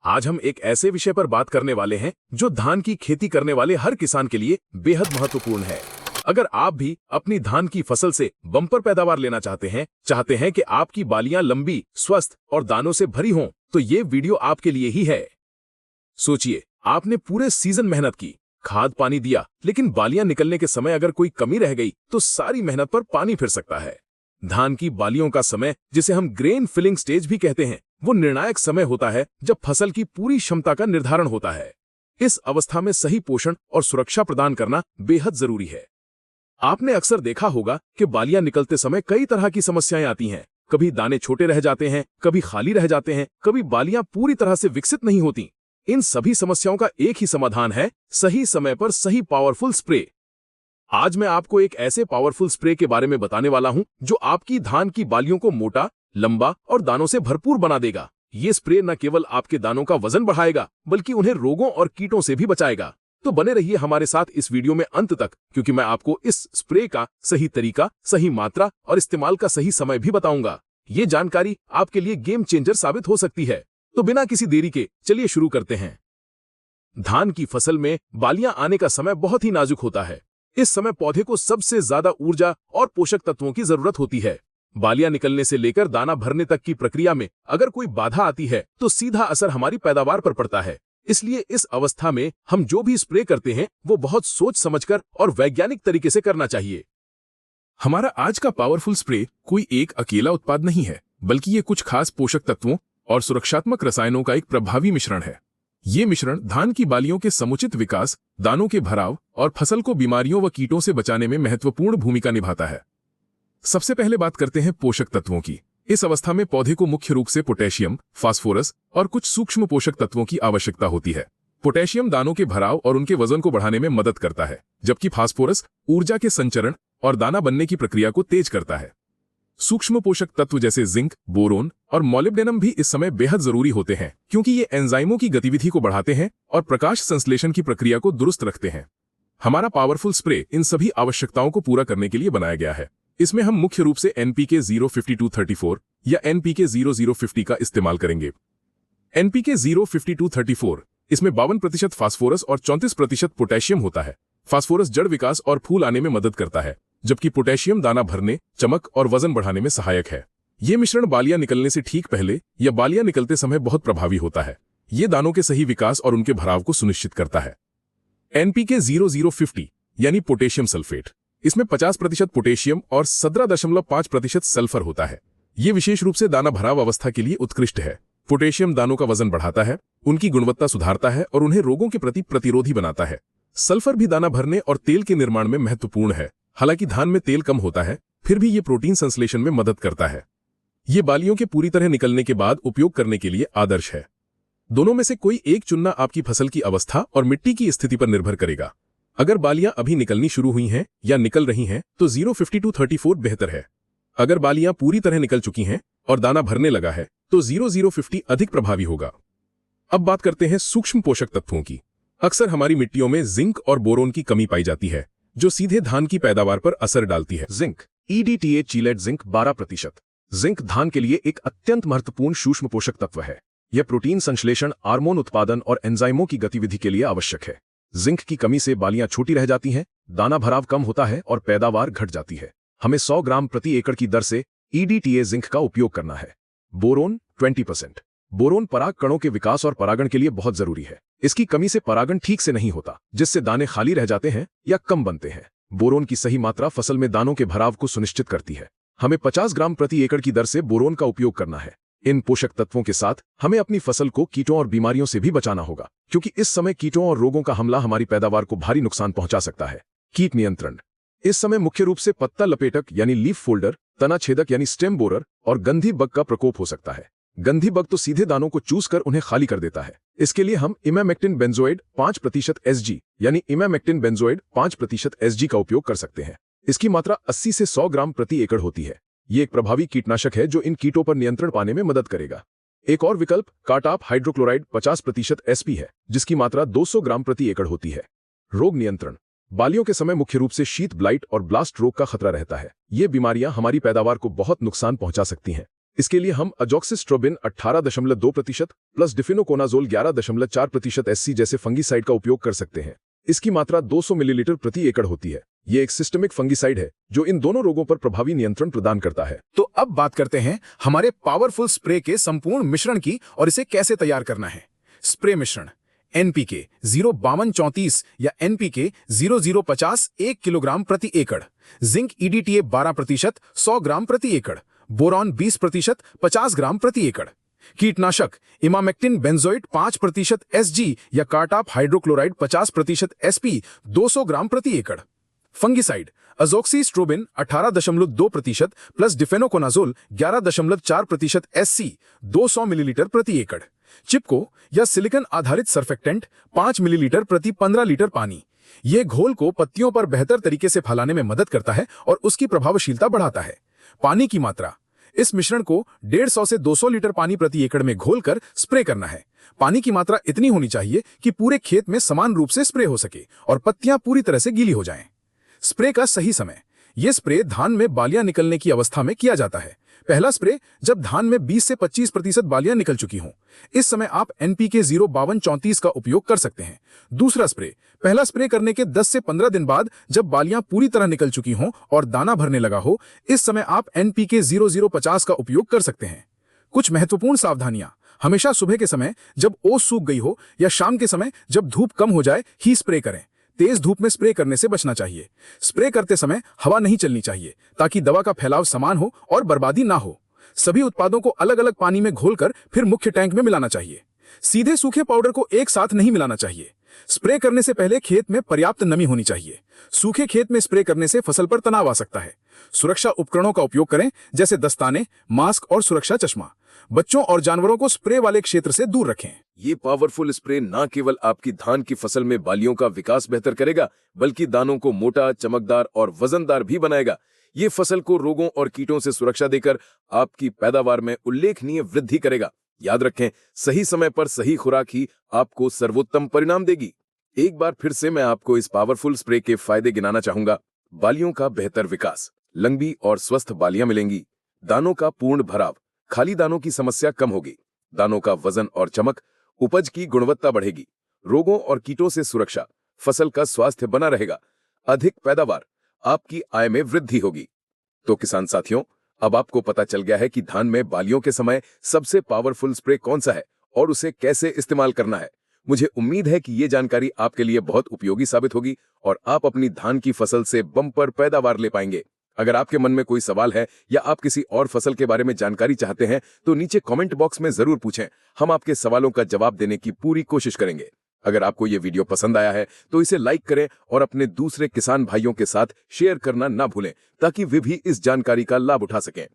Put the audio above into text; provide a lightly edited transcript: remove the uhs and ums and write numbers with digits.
आज हम एक ऐसे विषय पर बात करने वाले हैं जो धान की खेती करने वाले हर किसान के लिए बेहद महत्वपूर्ण है। अगर आप भी अपनी धान की फसल से बम्पर पैदावार लेना चाहते हैं कि आपकी बालियां लंबी, स्वस्थ और दानों से भरी हों, तो ये वीडियो आपके लिए ही है। सोचिए, आपने पूरे सीजन मेहनत की, खाद पानी दिया, लेकिन बालियां निकलने के समय अगर कोई कमी रह गई तो सारी मेहनत पर पानी फिर सकता है। धान की बालियों का समय, जिसे हम ग्रेन फिलिंग स्टेज भी कहते हैं, वो निर्णायक समय होता है जब फसल की पूरी क्षमता का निर्धारण होता है। इस अवस्था में सही पोषण और सुरक्षा प्रदान करना बेहद जरूरी है। आपने अक्सर देखा होगा कि बालियां निकलते समय कई तरह की समस्याएं आती हैं। कभी दाने छोटे रह जाते हैं, कभी खाली रह जाते हैं, कभी बालियां पूरी तरह से विकसित नहीं होती। इन सभी समस्याओं का एक ही समाधान है, सही समय पर सही पावरफुल स्प्रे। आज मैं आपको एक ऐसे पावरफुल स्प्रे के बारे में बताने वाला हूं जो आपकी धान की बालियों को मोटा, लंबा और दानों से भरपूर बना देगा। ये स्प्रे न केवल आपके दानों का वजन बढ़ाएगा, बल्कि उन्हें रोगों और कीटों से भी बचाएगा। तो बने रहिए हमारे साथ इस वीडियो में अंत तक, क्योंकि मैं आपको इस स्प्रे का सही तरीका, सही मात्रा और इस्तेमाल का सही समय भी बताऊंगा। ये जानकारी आपके लिए गेम चेंजर साबित हो सकती है। तो बिना किसी देरी के चलिए शुरू करते हैं। धान की फसल में बालियां आने का समय बहुत ही नाजुक होता है। इस समय पौधे को सबसे ज्यादा ऊर्जा और पोषक तत्वों की जरूरत होती है। बालियां निकलने से लेकर दाना भरने तक की प्रक्रिया में अगर कोई बाधा आती है तो सीधा असर हमारी पैदावार पर पड़ता है। इसलिए इस अवस्था में हम जो भी स्प्रे करते हैं वो बहुत सोच समझकर और वैज्ञानिक तरीके से करना चाहिए। हमारा आज का पावरफुल स्प्रे कोई एक अकेला उत्पाद नहीं है, बल्कि ये कुछ खास पोषक तत्वों और सुरक्षात्मक रसायनों का एक प्रभावी मिश्रण है। ये मिश्रण धान की बालियों के समुचित विकास, दानों के भराव और फसल को बीमारियों व कीटों से बचाने में महत्वपूर्ण भूमिका निभाता है। सबसे पहले बात करते हैं पोषक तत्वों की। इस अवस्था में पौधे को मुख्य रूप से पोटेशियम, फास्फोरस और कुछ सूक्ष्म पोषक तत्वों की आवश्यकता होती है। पोटेशियम दानों के भराव और उनके वजन को बढ़ाने में मदद करता है, जबकि फास्फोरस ऊर्जा के संचरण और दाना बनने की प्रक्रिया को तेज करता है। सूक्ष्म पोषक तत्व जैसे जिंक, बोरोन और मॉलिब्डेनम भी इस समय बेहद जरूरी होते हैं, क्योंकि ये एंजाइमों की गतिविधि को बढ़ाते हैं और प्रकाश संश्लेषण की प्रक्रिया को दुरुस्त रखते हैं। हमारा पावरफुल स्प्रे इन सभी आवश्यकताओं को पूरा करने के लिए बनाया गया है। इसमें हम मुख्य रूप से NPK 05234 या NPK 0050 का इस्तेमाल करेंगे। NPK 05234 इसमें 52% फास्फोरस और 34% पोटेशियम होता है। फास्फोरस जड़ विकास और फूल आने में मदद करता है, जबकि पोटेशियम दाना भरने, चमक और वजन बढ़ाने में सहायक है। ये मिश्रण बालियां निकलने से ठीक पहले या बालियां निकलते समय बहुत प्रभावी होता है। ये दानों के सही विकास और उनके भराव को सुनिश्चित करता है। NPK 0050 यानी पोटेशियम सल्फेट, इसमें 50% पोटेशियम और 17.5% सल्फर होता है। ये विशेष रूप से दाना भराव अवस्था के लिए उत्कृष्ट है। पोटेशियम दानों का वजन बढ़ाता है, उनकी गुणवत्ता सुधारता है और उन्हें रोगों के प्रति प्रतिरोधी बनाता है। सल्फर भी दाना भरने और तेल के निर्माण में महत्वपूर्ण है। हालांकि धान में तेल कम होता है, फिर भी ये प्रोटीन संश्लेषण में मदद करता है। ये बालियों के पूरी तरह निकलने के बाद उपयोग करने के लिए आदर्श है। दोनों में से कोई एक चुनना आपकी फसल की अवस्था और मिट्टी की स्थिति पर निर्भर करेगा। अगर बालियां अभी निकलनी शुरू हुई हैं या निकल रही हैं तो 05234 बेहतर है। अगर बालियां पूरी तरह निकल चुकी हैं और दाना भरने लगा है तो 0050 अधिक प्रभावी होगा। अब बात करते हैं सूक्ष्म पोषक तत्वों की। अक्सर हमारी मिट्टियों में जिंक और बोरोन की कमी पाई जाती है, जो सीधे धान की पैदावार पर असर डालती है। Zinc EDTA चीलेट zinc 12%। जिंक धान के लिए एक अत्यंत महत्वपूर्ण सूक्ष्म पोषक तत्व है। यह प्रोटीन संश्लेषण, हार्मोन उत्पादन और एंजाइमों की गतिविधि के लिए आवश्यक है। जिंक की कमी से बालियां छोटी रह जाती हैं, दाना भराव कम होता है और पैदावार घट जाती है। हमें 100 ग्राम प्रति एकड़ की दर से EDTA जिंक का उपयोग करना है। बोरोन 20%। बोरोन पराग कणों के विकास और परागण के लिए बहुत जरूरी है। इसकी कमी से परागण ठीक से नहीं होता, जिससे दाने खाली रह जाते हैं या कम बनते हैं। बोरोन की सही मात्रा फसल में दानों के भराव को सुनिश्चित करती है। हमें 50 ग्राम प्रति एकड़ की दर से बोरोन का उपयोग करना है। इन पोषक तत्वों के साथ हमें अपनी फसल को कीटों और बीमारियों से भी बचाना होगा, क्योंकि इस समय कीटों और रोगों का हमला हमारी पैदावार को भारी नुकसान पहुंचा सकता है। कीट नियंत्रण इस समय मुख्य रूप से पत्ता लपेटक यानी लीफ फोल्डर, तना छेदक यानी स्टेम बोरर और गंधी बग का प्रकोप हो सकता है। गंधी बग तो सीधे दानों को चूस कर उन्हें खाली कर देता है। इसके लिए हम इमामेक्टिन बेंजोइड 5% SG यानी इमामेक्टिन बेंजोइड 5% SG का उपयोग कर सकते हैं। इसकी मात्रा 80 से 100 ग्राम प्रति एकड़ होती है। ये एक प्रभावी कीटनाशक है जो इन कीटों पर नियंत्रण पाने में मदद करेगा। एक और विकल्प कार्टाप हाइड्रोक्लोराइड 50% SP है, जिसकी मात्रा 200 ग्राम प्रति एकड़ होती है। रोग नियंत्रण बालियों के समय मुख्य रूप से शीत ब्लाइट और ब्लास्ट रोग का खतरा रहता है। ये बीमारियां हमारी पैदावार को बहुत नुकसान पहुंचा सकती हैं। इसके लिए हम अजॉक्सिस्ट्रोबिन 18.2% प्लस डिफिनोकोनाजोल 11.4% SC जैसे फंगीसाइड का उपयोग कर सकते हैं। इसकी मात्रा 200 मिलीलीटर प्रति एकड़ होती है। ये एक सिस्टमिक फंगीसाइड है जो इन दोनों रोगों पर प्रभावी नियंत्रण प्रदान करता है। तो अब बात करते हैं हमारे पावरफुल स्प्रे के संपूर्ण मिश्रण की और इसे कैसे तैयार करना है। स्प्रे मिश्रण NPK 05234 या NPK 0050 1 किलोग्राम प्रति एकड़, जिंक EDTA 12% 100 ग्राम प्रति एकड़, बोरॉन 20% 50 ग्राम प्रति एकड़। कीटनाशक इमामेक्टिन बेंजोइट 5% SG या कार्टाप हाइड्रोक्लोराइड 50% SP 200 ग्राम प्रति एकड़। फंगिसाइड अजोक्सिस्ट्रोबिन 18.2% प्लस डिफेनोकोनाजोल 11.4% SC 200 मिलीलीटर प्रति एकड़। चिपको या सिलिकॉन आधारित सर्फेक्टेंट 5 मिलीलीटर प्रति 15 लीटर पानी। यह घोल को पत्तियों पर बेहतर तरीके से फैलाने में मदद करता है और उसकी प्रभावशीलता बढ़ाता है। पानी की मात्रा इस मिश्रण को 150 से 200 लीटर पानी प्रति एकड़ में घोलकर स्प्रे करना है। पानी की मात्रा इतनी होनी चाहिए कि पूरे खेत में समान रूप से स्प्रे हो सके और पत्तियां पूरी तरह से गीली हो जाएं। स्प्रे का सही समय यह स्प्रे धान में बालियां निकलने की अवस्था में किया जाता है। पहला स्प्रे जब धान में 20 से 25% बालियां निकल चुकी हों। इस समय आप NPK 05234 का उपयोग कर सकते हैं। दूसरा स्प्रे पहला स्प्रे करने के 10 से 15 दिन बाद जब बालियां पूरी तरह निकल चुकी हों और दाना भरने लगा हो, इस समय आप NPK 0050 का उपयोग कर सकते हैं। कुछ महत्वपूर्ण सावधानियां हमेशा सुबह के समय जब ओस सूख गई हो या शाम के समय जब धूप कम हो जाए ही स्प्रे करें। तेज धूप में स्प्रे करने से बचना चाहिए। स्प्रे करते समय हवा नहीं चलनी चाहिए ताकि दवा का फैलाव समान हो और बर्बादी ना हो। सभी उत्पादों को अलग अलग पानी में घोलकर फिर मुख्य टैंक में मिलाना चाहिए। सीधे सूखे पाउडर को एक साथ नहीं मिलाना चाहिए। स्प्रे करने से पहले खेत में पर्याप्त नमी होनी चाहिए। सूखे खेत में स्प्रे करने से फसल पर तनाव आ सकता है। सुरक्षा उपकरणों का उपयोग करें जैसे दस्ताने, मास्क और सुरक्षा चश्मा। बच्चों और जानवरों को स्प्रे वाले क्षेत्र से दूर रखें। ये पावरफुल स्प्रे न केवल आपकी धान की फसल में बालियों का विकास बेहतर करेगा, बल्कि दानों को मोटा, चमकदार और वजनदार भी बनाएगा। ये फसल को रोगों और कीटों से सुरक्षा देकर आपकी पैदावार में उल्लेखनीय वृद्धि करेगा। याद रखें, सही समय पर सही खुराक ही आपको सर्वोत्तम परिणाम देगी। एक बार फिर से मैं आपको इस पावरफुल स्प्रे के फायदे गिनाना चाहूंगा। बालियों का बेहतर विकास, लंबी और स्वस्थ बालियां मिलेंगी। दानों का पूर्ण भराव, खाली दानों की समस्या कम होगी। दानों का वजन और चमक, उपज की गुणवत्ता बढ़ेगी। रोगों और कीटों से सुरक्षा, फसल का स्वास्थ्य बना रहेगा। अधिक पैदावार, आपकी आय में वृद्धि होगी। तो किसान साथियों, अब आपको पता चल गया है कि धान में बालियों के समय सबसे पावरफुल स्प्रे कौन सा है और उसे कैसे इस्तेमाल करना है। मुझे उम्मीद है कि ये जानकारी आपके लिए बहुत उपयोगी साबित होगी और आप अपनी धान की फसल से बम्पर पैदावार ले पाएंगे। अगर आपके मन में कोई सवाल है या आप किसी और फसल के बारे में जानकारी चाहते हैं तो नीचे कमेंट बॉक्स में जरूर पूछें। हम आपके सवालों का जवाब देने की पूरी कोशिश करेंगे। अगर आपको ये वीडियो पसंद आया है तो इसे लाइक करें और अपने दूसरे किसान भाइयों के साथ शेयर करना ना भूलें ताकि वे भी इस जानकारी का लाभ उठा सकें।